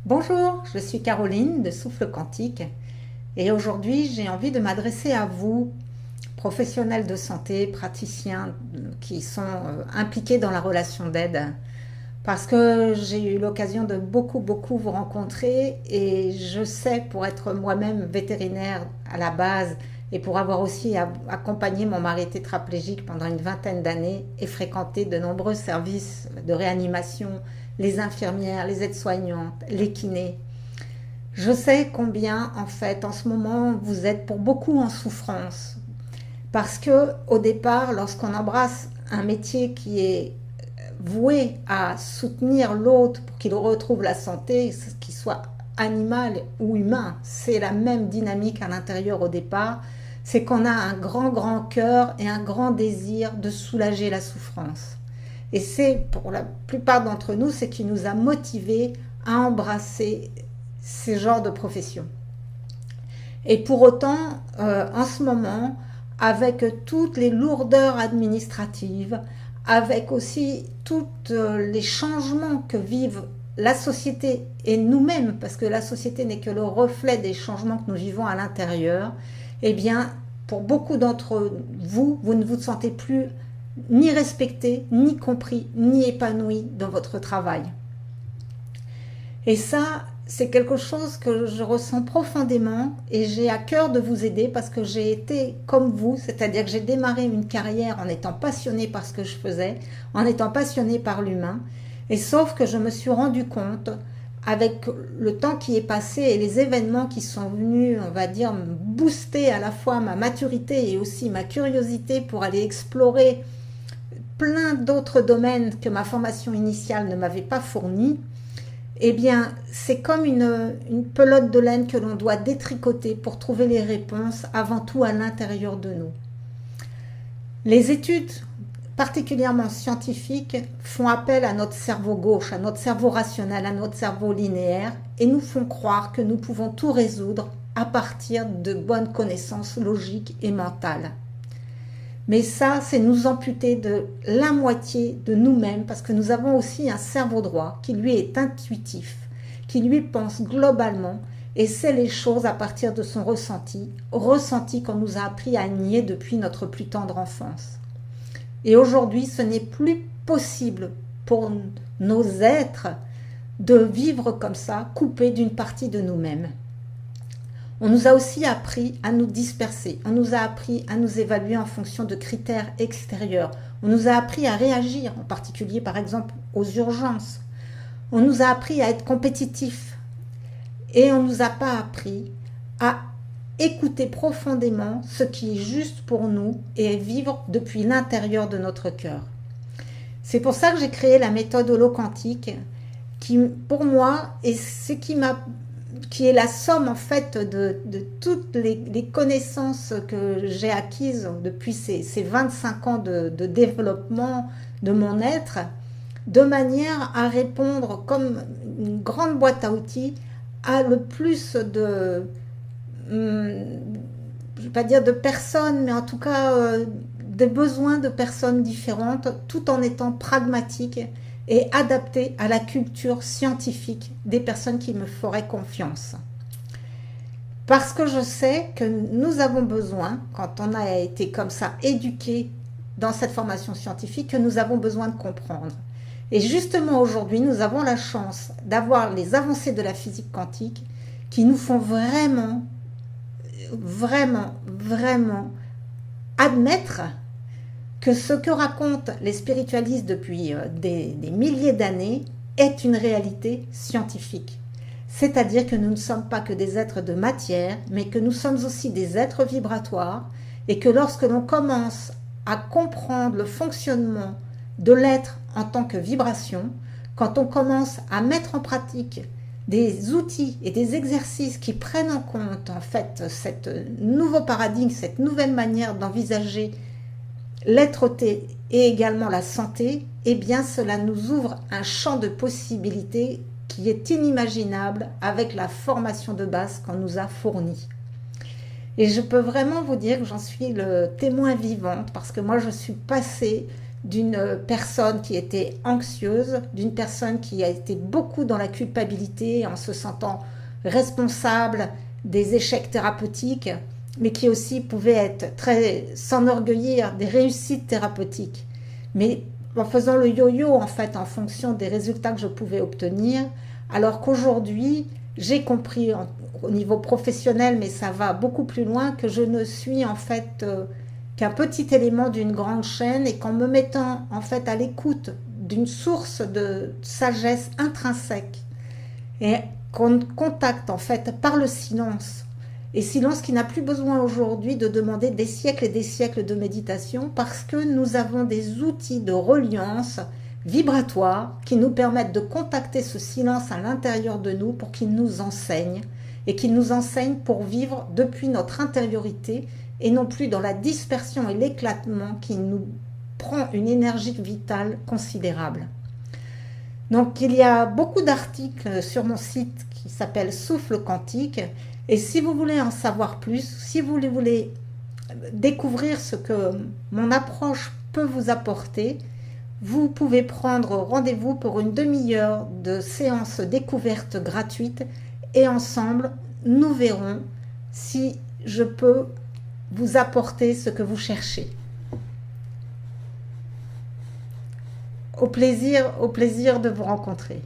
Bonjour, je suis Caroline de Souffle Quantique et aujourd'hui j'ai envie de m'adresser à vous, professionnels de santé, praticiens qui sont impliqués dans la relation d'aide, parce que j'ai eu l'occasion de beaucoup vous rencontrer et je sais, pour être moi-même vétérinaire à la base et pour avoir aussi accompagné mon mari tétraplégique pendant une vingtaine d'années et fréquenté de nombreux services de réanimation, les infirmières, les aides-soignantes, les kinés. Je sais combien, en fait, en ce moment, vous êtes pour beaucoup en souffrance. Parce que, au départ, lorsqu'on embrasse un métier qui est voué à soutenir l'autre pour qu'il retrouve la santé, qu'il soit animal ou humain, c'est la même dynamique à l'intérieur au départ, c'est qu'on a un grand cœur et un grand désir de soulager la souffrance. Et c'est, pour la plupart d'entre nous, ce qui nous a motivés à embrasser ce genre de profession. Et pour autant, en ce moment, avec toutes les lourdeurs administratives, avec aussi tous les changements que vivent la société et nous-mêmes, parce que la société n'est que le reflet des changements que nous vivons à l'intérieur, eh bien, pour beaucoup d'entre vous, vous ne vous sentez plus ni respecté, ni compris, ni épanoui dans votre travail. Et ça, c'est quelque chose que je ressens profondément et j'ai à cœur de vous aider parce que j'ai été comme vous, c'est-à-dire que j'ai démarré une carrière en étant passionnée par ce que je faisais, en étant passionnée par l'humain, et sauf que je me suis rendu compte, avec le temps qui est passé et les événements qui sont venus, on va dire, me booster à la fois ma maturité et aussi ma curiosité pour aller explorer plein d'autres domaines que ma formation initiale ne m'avait pas fourni, eh bien, c'est comme une pelote de laine que l'on doit détricoter pour trouver les réponses avant tout à l'intérieur de nous. Les études, particulièrement scientifiques, font appel à notre cerveau gauche, à notre cerveau rationnel, à notre cerveau linéaire et nous font croire que nous pouvons tout résoudre à partir de bonnes connaissances logiques et mentales. Mais ça, c'est nous amputer de la moitié de nous-mêmes parce que nous avons aussi un cerveau droit qui lui est intuitif, qui lui pense globalement et sait les choses à partir de son ressenti qu'on nous a appris à nier depuis notre plus tendre enfance. Et aujourd'hui, ce n'est plus possible pour nos êtres de vivre comme ça, coupés d'une partie de nous-mêmes. On nous a aussi appris à nous disperser, on nous a appris à nous évaluer en fonction de critères extérieurs, on nous a appris à réagir, en particulier par exemple aux urgences, on nous a appris à être compétitifs et on ne nous a pas appris à écouter profondément ce qui est juste pour nous et vivre depuis l'intérieur de notre cœur. C'est pour ça que j'ai créé la méthode holoquantique qui, pour moi, est ce qui est la somme en fait de toutes les connaissances que j'ai acquises depuis ces 25 ans de développement de mon être, de manière à répondre comme une grande boîte à outils à le plus de, je ne vais pas dire de personnes, mais en tout cas des besoins de personnes différentes, tout en étant pragmatique et adapté à la culture scientifique des personnes qui me feraient confiance. Parce que je sais que nous avons besoin, quand on a été comme ça éduqué dans cette formation scientifique, que nous avons besoin de comprendre. Et justement aujourd'hui, nous avons la chance d'avoir les avancées de la physique quantique qui nous font vraiment admettre que ce que racontent les spiritualistes depuis des milliers d'années est une réalité scientifique. C'est-à-dire que nous ne sommes pas que des êtres de matière, mais que nous sommes aussi des êtres vibratoires et que lorsque l'on commence à comprendre le fonctionnement de l'être en tant que vibration, quand on commence à mettre en pratique des outils et des exercices qui prennent en compte en fait cet nouveau paradigme, cette nouvelle manière d'envisager l'être-té et également la santé, eh bien cela nous ouvre un champ de possibilités qui est inimaginable avec la formation de base qu'on nous a fournie. Et je peux vraiment vous dire que j'en suis le témoin vivant parce que moi je suis passée d'une personne qui était anxieuse, d'une personne qui a été beaucoup dans la culpabilité en se sentant responsable des échecs thérapeutiques, mais qui aussi pouvait être très s'enorgueillir des réussites thérapeutiques. Mais en faisant le yo-yo en fait en fonction des résultats que je pouvais obtenir, alors qu'aujourd'hui j'ai compris au niveau professionnel, mais ça va beaucoup plus loin, que je ne suis en fait qu'un petit élément d'une grande chaîne et qu'en me mettant en fait à l'écoute d'une source de sagesse intrinsèque et qu'on contacte en fait par le silence, et silence qui n'a plus besoin aujourd'hui de demander des siècles et des siècles de méditation, parce que nous avons des outils de reliance vibratoire qui nous permettent de contacter ce silence à l'intérieur de nous pour qu'il nous enseigne, et qu'il nous enseigne pour vivre depuis notre intériorité et non plus dans la dispersion et l'éclatement qui nous prend une énergie vitale considérable. Donc il y a beaucoup d'articles sur mon site qui s'appelle Souffle Quantique, et si vous voulez en savoir plus, si vous voulez découvrir ce que mon approche peut vous apporter, vous pouvez prendre rendez-vous pour une demi-heure de séance découverte gratuite, et ensemble nous verrons si je peux vous apporter ce que vous cherchez. Au plaisir de vous rencontrer.